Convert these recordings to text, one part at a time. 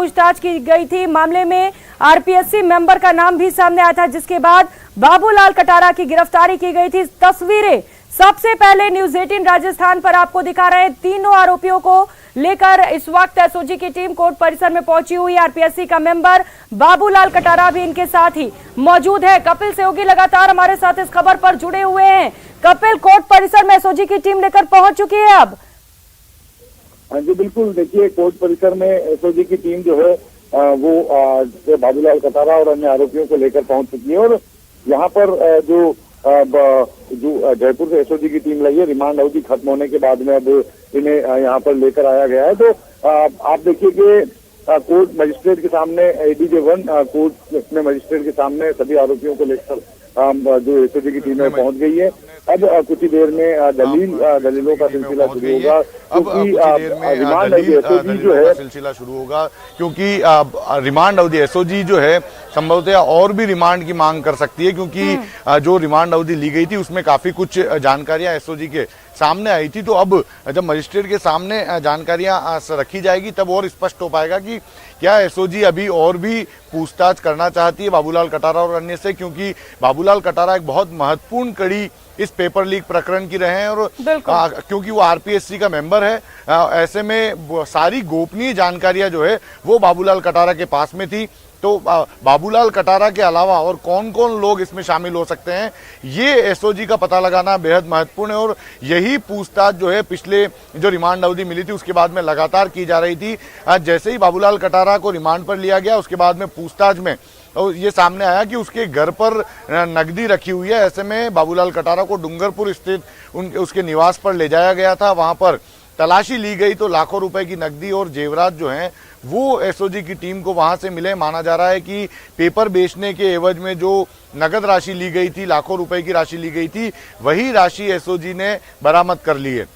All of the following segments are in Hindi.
पूछताछ की गई थी। मामले में आरपीएससी मेंबर का नाम भी सामने आया था, जिसके बाद बाबूलाल कटारा की गिरफ्तारी की गई थी। तस्वीरें सबसे पहले न्यूज़ 18 राजस्थान पर आपको दिखा रहे हैं। तीनों आरोपियों को लेकर इस वक्त एसओजी की टीम कोर्ट परिसर में पहुंची हुई है। आरपीएससी का मेंबर बाबूलाल कटारा भी इनके साथ ही मौजूद है। कपिल सहयोगी लगातार हमारे साथ इस खबर पर जुड़े हुए हैं। कपिल, कोर्ट परिसर में एसओजी की टीम लेकर पहुंच चुकी है अब। हाँ जी बिल्कुल, देखिए कोर्ट परिसर में एसओजी की टीम जो है वो बाबूलाल कटारा और अन्य आरोपियों को लेकर पहुंच चुकी है। और यहाँ पर जो जयपुर से एसओजी की टीम लाई है, रिमांड अवधि खत्म होने के बाद में अब इन्हें यहाँ पर लेकर आया गया है। तो आप देखिए कि कोर्ट मजिस्ट्रेट के सामने एडीजे 1 कोर्ट में मजिस्ट्रेट के सामने सभी आरोपियों को लेकर जो एसओजी की टीम में पहुंच गई है। अब कुछ ही देर में दलीलों का सिलसिला शुरू होगा, क्योंकि रिमांड अवधि एसओजी जो है सिलसिला शुरू होगा, क्योंकि रिमांड अवधि एसओजी जो है संभवतः और भी रिमांड की मांग कर सकती है, क्योंकि जो रिमांड अवधि ली गई थी उसमें काफी कुछ जानकारियां एसओजी के सामने आई थी। तो अब जब मजिस्ट्रेट के सामने जानकारियां रखी जाएगी तब और स्पष्ट हो पाएगा कि क्या एसओजी अभी और भी पूछताछ करना चाहती है बाबूलाल कटारा और अन्य से, क्योंकि बाबूलाल कटारा एक बहुत महत्वपूर्ण कड़ी इस पेपर लीक प्रकरण की रहे हैं। और क्योंकि वो आरपीएससी का मेंबर है, ऐसे में सारी गोपनीय जानकारियां जो है वो बाबूलाल कटारा के पास में थी। तो बाबूलाल कटारा के अलावा और कौन कौन लोग इसमें शामिल हो सकते हैं, ये एसओजी का पता लगाना बेहद महत्वपूर्ण है। और यही पूछताछ जो है पिछले जो रिमांड अवधि मिली थी उसके बाद में लगातार की जा रही थी। जैसे ही बाबूलाल कटारा को रिमांड पर लिया गया उसके बाद में पूछताछ में और ये सामने आया कि उसके घर पर नकदी रखी हुई है। ऐसे में बाबूलाल कटारा को डूंगरपुर स्थित उसके निवास पर ले जाया गया था। वहां पर तलाशी ली गई तो लाखों रुपए की नकदी और जेवरात जो हैं वो एसओजी की टीम को वहां से मिले। माना जा रहा है कि पेपर बेचने के एवज में जो नगद राशि ली गई थी, लाखों रुपए की राशि ली गई थी, वही राशि एसओजी ने बरामद कर ली है।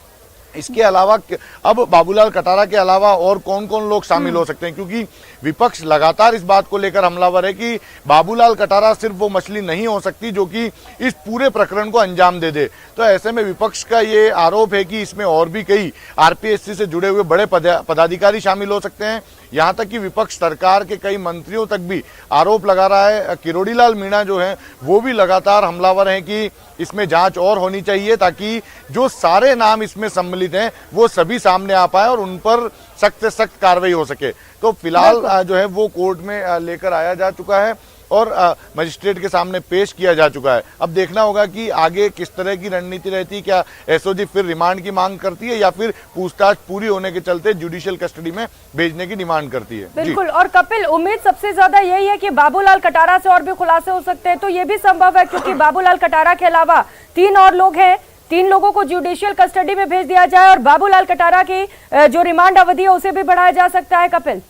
इसके अलावा अब बाबूलाल कटारा के अलावा और कौन कौन लोग शामिल हो सकते हैं, क्योंकि विपक्ष लगातार इस बात को लेकर हमलावर है कि बाबूलाल कटारा सिर्फ वो मछली नहीं हो सकती जो कि इस पूरे प्रकरण को अंजाम दे दे। तो ऐसे में विपक्ष का ये आरोप है कि इसमें और भी कई आरपीएससी से जुड़े हुए बड़े पदाधिकारी शामिल हो सकते हैं। यहाँ तक कि विपक्ष सरकार के कई मंत्रियों तक भी आरोप लगा रहा है। किरोड़ीलाल मीणा जो है वो भी लगातार हमलावर हैं कि इसमें जांच और होनी चाहिए, ताकि जो सारे नाम इसमें सम्मिलित हैं वो सभी सामने आ पाए और उन पर सख्त से सख्त कार्रवाई हो सके। तो फिलहाल जो है वो कोर्ट में लेकर आया जा चुका है और मजिस्ट्रेट के सामने पेश किया जा चुका है। अब देखना होगा कि आगे किस तरह की रणनीति रहती है। क्या एसओजी फिर रिमांड की मांग करती है या फिर पूछताछ पूरी होने के चलते जुडिशियल कस्टडी में भेजने की डिमांड करती है। बिल्कुल। और कपिल, उम्मीद सबसे ज्यादा यही है कि बाबूलाल कटारा से और भी खुलासे हो सकते हैं। तो ये भी संभव है क्योंकि बाबूलाल कटारा के अलावा 3 और लोग हैं, 3 लोगों को जुडिशियल कस्टडी में भेज दिया जाए और बाबूलाल कटारा की जो रिमांड अवधि है उसे भी बढ़ाया जा सकता है। कपिल,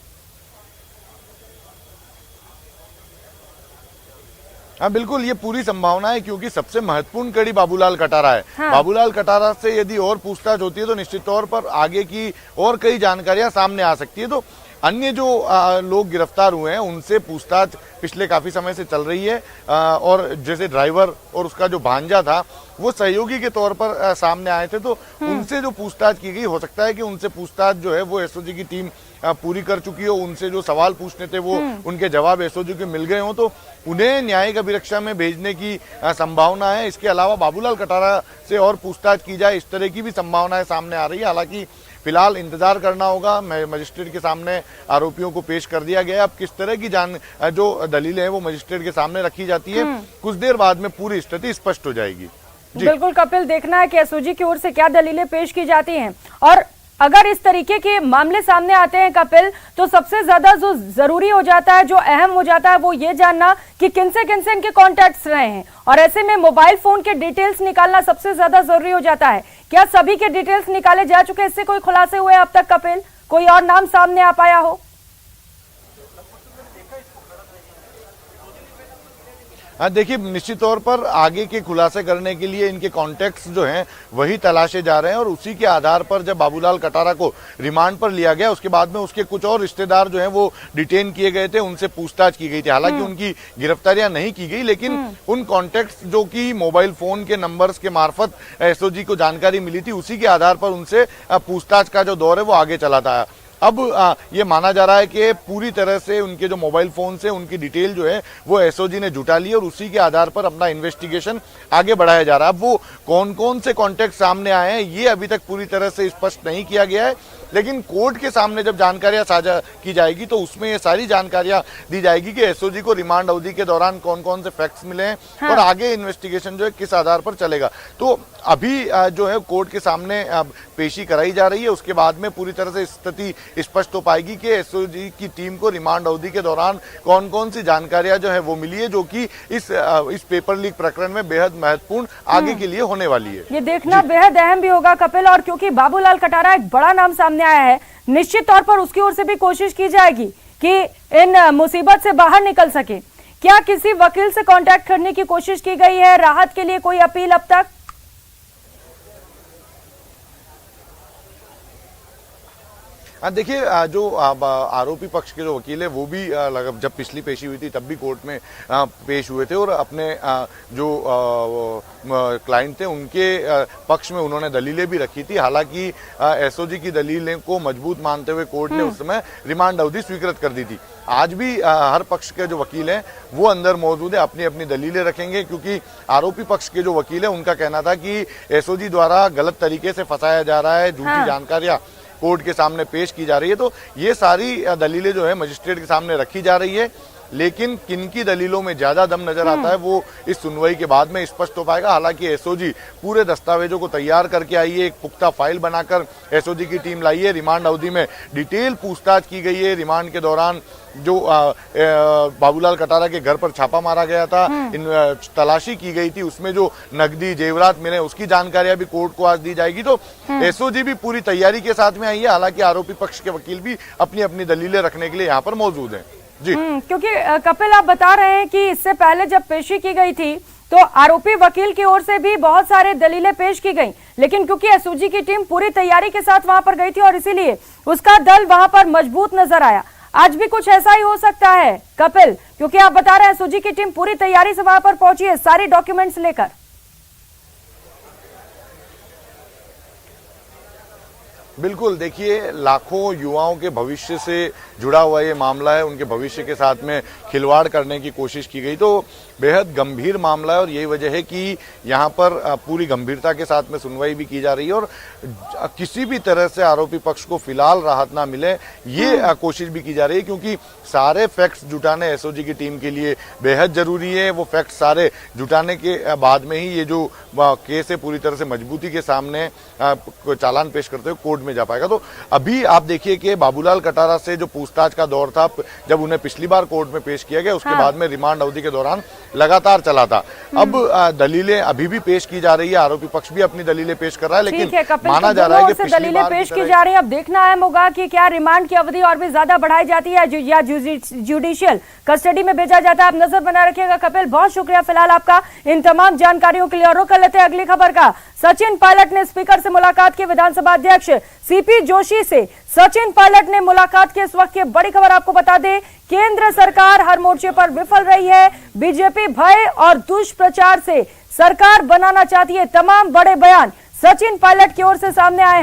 हाँ बिल्कुल, ये पूरी संभावना है, क्योंकि सबसे महत्वपूर्ण कड़ी बाबूलाल कटारा है। हाँ। बाबूलाल कटारा से यदि और पूछताछ होती है तो निश्चित तौर पर आगे की और कई जानकारियां सामने आ सकती है। तो अन्य जो लोग गिरफ्तार हुए हैं उनसे पूछताछ पिछले काफी समय से चल रही है। और जैसे ड्राइवर और उसका जो भांजा था वो सहयोगी के तौर पर सामने आए थे, तो उनसे जो पूछताछ की गई, हो सकता है कि उनसे पूछताछ जो है वो एसओजी की टीम पूरी कर चुकी हो। उनसे जो सवाल पूछने थे वो उनके जवाब एसओजी के मिल गए हों, तो उन्हें न्यायिक अभिरक्षा में भेजने की संभावना है। इसके अलावा बाबूलाल कटारा से और पूछताछ की जाए, इस तरह की भी संभावनाएं सामने आ रही है। हालांकि फिलहाल इंतजार करना होगा। मजिस्ट्रेट के सामने आरोपियों को पेश कर दिया गया। अब किस तरह की जो दलीलें हैं वो मजिस्ट्रेट के सामने रखी जाती है, कुछ देर बाद में पूरी स्थिति स्पष्ट हो जाएगी। बिल्कुल कपिल, देखना है कि एसओजी की ओर से क्या दलीलें पेश की जाती हैं। और अगर इस तरीके के मामले सामने आते हैं कपिल, तो सबसे ज्यादा जो जरूरी हो जाता है, जो अहम हो जाता है, वो ये जानना कि किनसे इनके कॉन्टैक्ट्स रहे हैं। और ऐसे में मोबाइल फोन के डिटेल्स निकालना सबसे ज्यादा जरूरी हो जाता है। क्या सभी के डिटेल्स निकाले जा चुके हैं? इससे कोई खुलासे हुए अब तक कपिल? कोई और नाम सामने आ पाया हो? हाँ देखिए, निश्चित तौर पर आगे के खुलासे करने के लिए इनके कॉन्टेक्ट्स जो हैं वही तलाशे जा रहे हैं। और उसी के आधार पर जब बाबूलाल कटारा को रिमांड पर लिया गया उसके बाद में उसके कुछ और रिश्तेदार जो हैं वो डिटेन किए गए थे, उनसे पूछताछ की गई थी। हालांकि उनकी गिरफ्तारियां नहीं की गई, लेकिन उन कॉन्टेक्ट्स जो कि मोबाइल फोन के नंबर्स के मार्फत एसओजी को जानकारी मिली थी, उसी के आधार पर उनसे पूछताछ का जो दौर है वो आगे चला था। अब ये माना जा रहा है कि पूरी तरह से उनके जो मोबाइल फोन से उनकी डिटेल जो है वो एसओजी ने जुटा ली और उसी के आधार पर अपना इन्वेस्टिगेशन आगे बढ़ाया जा रहा है। अब वो कौन कौन से कॉन्टेक्ट सामने आए हैं ये अभी तक पूरी तरह से स्पष्ट नहीं किया गया है, लेकिन कोर्ट के सामने जब जानकारियां साझा की जाएगी तो उसमें ये सारी जानकारियां दी जाएगी कि एसओजी को रिमांड अवधि के दौरान कौन कौन से फैक्ट्स मिले हैं हाँ। और आगे इन्वेस्टिगेशन जो है किस आधार पर चलेगा। तो अभी जो है कोर्ट के सामने पेशी कराई जा रही है, उसके बाद में पूरी तरह से स्थिति स्पष्ट हो पाएगी कि एसओजी की टीम को रिमांड अवधि के दौरान कौन कौन सी जानकारियां जो है वो मिली है, जो कि इस पेपर लीक प्रकरण में बेहद महत्वपूर्ण आगे के लिए होने वाली है। ये देखना बेहद अहम भी होगा कपिल, और क्योंकि बाबूलाल कटारा एक बड़ा नाम सामने आया है, निश्चित तौर पर उसकी ओर से भी कोशिश की जाएगी कि इन मुसीबत से बाहर निकल सके। क्या किसी वकील से कांटेक्ट करने की कोशिश की गई है? राहत के लिए कोई अपील अब तक? देखिए, जो आरोपी पक्ष के जो वकील है वो भी जब पिछली पेशी हुई थी तब भी कोर्ट में पेश हुए थे और अपने जो क्लाइंट थे उनके पक्ष में उन्होंने दलीलें भी रखी थी। हालांकि एसओजी की दलीलें को मजबूत मानते हुए कोर्ट ने उस समय रिमांड अवधि स्वीकृत कर दी थी। आज भी हर पक्ष के जो वकील हैं वो अंदर मौजूद है, अपनी अपनी दलीलें रखेंगे, क्योंकि आरोपी पक्ष के जो वकील है उनका कहना था कि एसओजी द्वारा गलत तरीके से फंसाया जा रहा है, झूठी जानकारियां कोर्ट के सामने पेश की जा रही है। तो ये सारी दलीलें जो है मजिस्ट्रेट के सामने रखी जा रही है, लेकिन किनकी दलीलों में ज्यादा दम नजर आता है वो इस सुनवाई के बाद में स्पष्ट हो पाएगा। हालांकि एसओजी पूरे दस्तावेजों को तैयार करके आई है, एक पुख्ता फाइल बनाकर एसओजी की टीम लाई है। रिमांड अवधि में डिटेल पूछताछ की गई है। रिमांड के दौरान जो बाबूलाल कटारा के घर पर छापा मारा गया था, तलाशी की गई थी, उसमें जो नकदी जेवरात मिले उसकी जानकारियां भी कोर्ट को आज दी जाएगी। तो एसओजी भी पूरी तैयारी के साथ में आई है। हालांकि आरोपी पक्ष के वकील भी अपनी अपनी दलीलें रखने के लिए यहाँ पर मौजूद हैं। जी क्योंकि कपिल आप बता रहे हैं कि इससे पहले जब पेशी की गई थी तो आरोपी वकील की ओर से भी बहुत सारे दलीलें पेश की गई, लेकिन क्योंकि एसओजी की टीम पूरी तैयारी के साथ वहां पर गई थी और इसीलिए उसका दल वहां पर मजबूत नजर आया। आज भी कुछ ऐसा ही हो सकता है कपिल, क्योंकि आप बता रहे हैं एसओजी की टीम पूरी तैयारी से वहां पर पहुंची है, सारी डॉक्यूमेंट्स लेकर। बिल्कुल, देखिए लाखों युवाओं के भविष्य से जुड़ा हुआ ये मामला है, उनके भविष्य के साथ में खिलवाड़ करने की कोशिश की गई, तो बेहद गंभीर मामला है और यही वजह है कि यहाँ पर पूरी गंभीरता के साथ में सुनवाई भी की जा रही है और किसी भी तरह से आरोपी पक्ष को फिलहाल राहत ना मिले ये कोशिश भी की जा रही है, क्योंकि सारे फैक्ट्स जुटाने एसओजी की टीम के लिए बेहद जरूरी है। वो फैक्ट्स सारे जुटाने के बाद में ही ये जो केस है पूरी तरह से मजबूती के सामने चालान पेश करते हुए कोर्ट में जा पाएगा। तो अभी आप देखिए कि बाबूलाल कटारा से जो पूछताछ का दौर था, जब उन्हें पिछली बार कोर्ट में पेश किया गया उसके बाद में रिमांड अवधि के दौरान लगातार चला था। अब दलीलें अभी भी पेश की जा रही है, आरोपी पक्ष भी अपनी दलीलें पेश कर रहा है, लेकिन माना जा रहा है कि दलीलें पेश की जा रही है। अब देखना अहम होगा कि क्या रिमांड की अवधि और भी ज्यादा बढ़ाई जाती है या जुडिशियल कस्टडी में भेजा जाता है। आप नजर बना रखिएगा। कपिल, बहुत शुक्रिया फिलहाल आपका इन तमाम जानकारियों के लिए। और रुख कर लेते हैं अगली खबर का। सचिन पायलट ने स्पीकर से मुलाकात की। विधानसभा अध्यक्ष सीपी जोशी से सचिन पायलट ने मुलाकात की। इस वक्त की बड़ी खबर आपको बता दें, केंद्र सरकार हर मोर्चे पर विफल रही है। बीजेपी भय और दुष्प्रचार से सरकार बनाना चाहती है। तमाम बड़े बयान सचिन पायलट की ओर से सामने आए हैं।